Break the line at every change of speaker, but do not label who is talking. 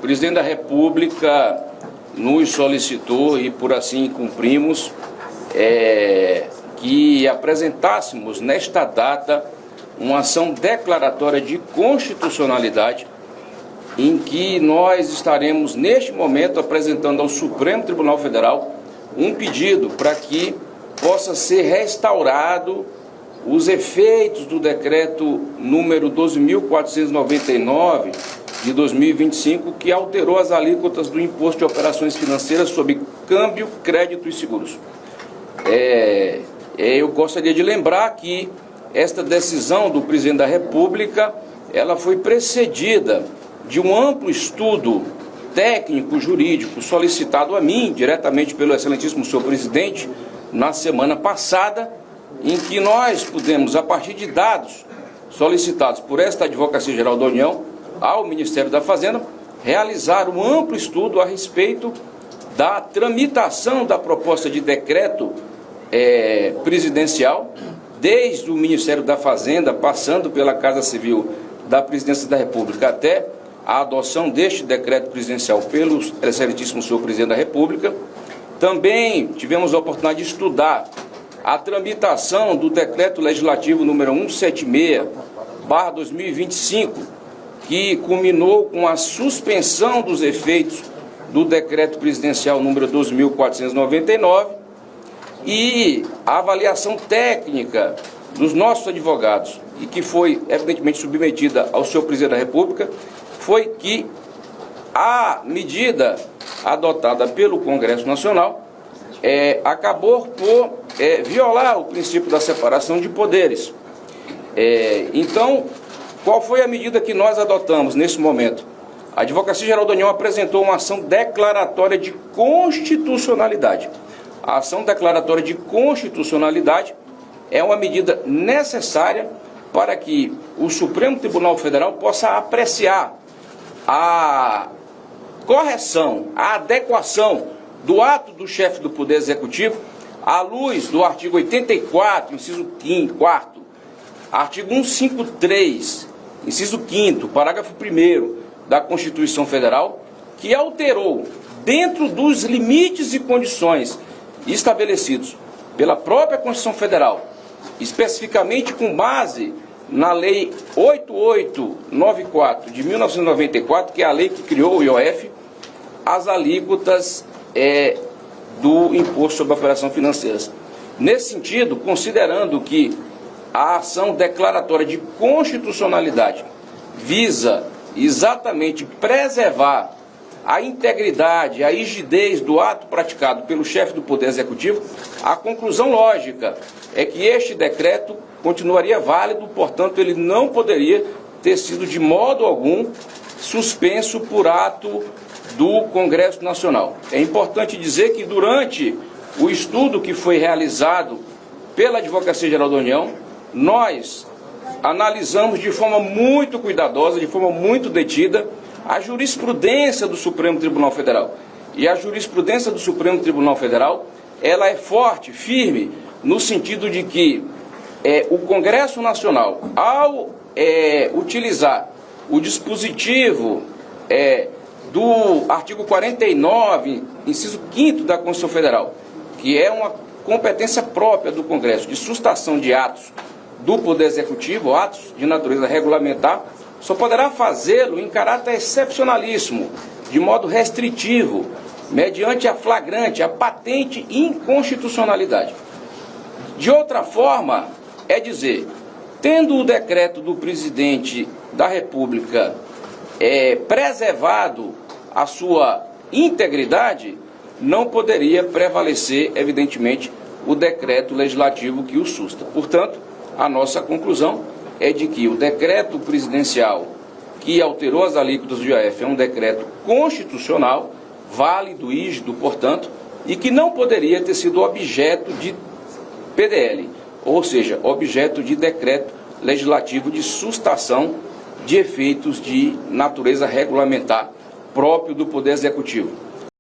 presidente da República nos solicitou, e por assim cumprimos, que apresentássemos nesta data uma ação declaratória de constitucionalidade, em que nós estaremos, neste momento, apresentando ao Supremo Tribunal Federal um pedido para que possa ser restaurado os efeitos do decreto número 12.499 de 2025, que alterou as alíquotas do Imposto de Operações Financeiras sobre câmbio, crédito e seguros. Eu gostaria de lembrar que esta decisão do presidente da República, ela foi precedida de um amplo estudo técnico jurídico solicitado a mim, diretamente pelo excelentíssimo senhor presidente, na semana passada, em que nós pudemos, a partir de dados solicitados por esta Advocacia Geral da União ao Ministério da Fazenda, realizar um amplo estudo a respeito da tramitação da proposta de decreto presidencial, desde o Ministério da Fazenda, passando pela Casa Civil da Presidência da República, até a adoção deste decreto presidencial pelo excelentíssimo senhor presidente da República. Também tivemos a oportunidade de estudar a tramitação do decreto legislativo número 176/2025, que culminou com a suspensão dos efeitos do decreto presidencial número 12.499, e a avaliação técnica dos nossos advogados, e que foi evidentemente submetida ao senhor presidente da República, foi que a medida adotada pelo Congresso Nacional acabou por violar o princípio da separação de poderes. Então, qual foi a medida que nós adotamos nesse momento? A Advocacia Geral da União apresentou uma ação declaratória de constitucionalidade. A ação declaratória de constitucionalidade é uma medida necessária para que o Supremo Tribunal Federal possa apreciar a correção, a adequação do ato do chefe do Poder Executivo à luz do artigo 84, inciso 4º, artigo 153, inciso 5º, parágrafo 1º da Constituição Federal, que alterou, dentro dos limites e condições estabelecidos pela própria Constituição Federal, especificamente com base na Lei 8894 de 1994, que é a lei que criou o IOF, as alíquotas do Imposto sobre Operações Financeiras. Nesse sentido, considerando que a ação declaratória de constitucionalidade visa exatamente preservar a integridade, a rigidez do ato praticado pelo chefe do Poder Executivo, a conclusão lógica é que este decreto continuaria válido, portanto, ele não poderia ter sido de modo algum suspenso por ato do Congresso Nacional. É importante dizer que durante o estudo que foi realizado pela Advocacia Geral da União, nós analisamos de forma muito cuidadosa, de forma muito detida, a jurisprudência do Supremo Tribunal Federal. E a jurisprudência do Supremo Tribunal Federal, ela é forte, firme, no sentido de que o Congresso Nacional, ao utilizar o dispositivo do artigo 49, inciso 5º da Constituição Federal, que é uma competência própria do Congresso de sustação de atos do Poder Executivo, atos de natureza regulamentar, só poderá fazê-lo em caráter excepcionalíssimo, de modo restritivo, mediante a flagrante, a patente inconstitucionalidade. De outra forma, é dizer, tendo o decreto do presidente da República preservado a sua integridade, não poderia prevalecer, evidentemente, o decreto legislativo que o susta. Portanto, a nossa conclusão é de que o decreto presidencial que alterou as alíquotas do IOF é um decreto constitucional, válido, rígido, portanto, e que não poderia ter sido objeto de PDL, ou seja, objeto de decreto legislativo de sustação de efeitos de natureza regulamentar próprio do Poder Executivo.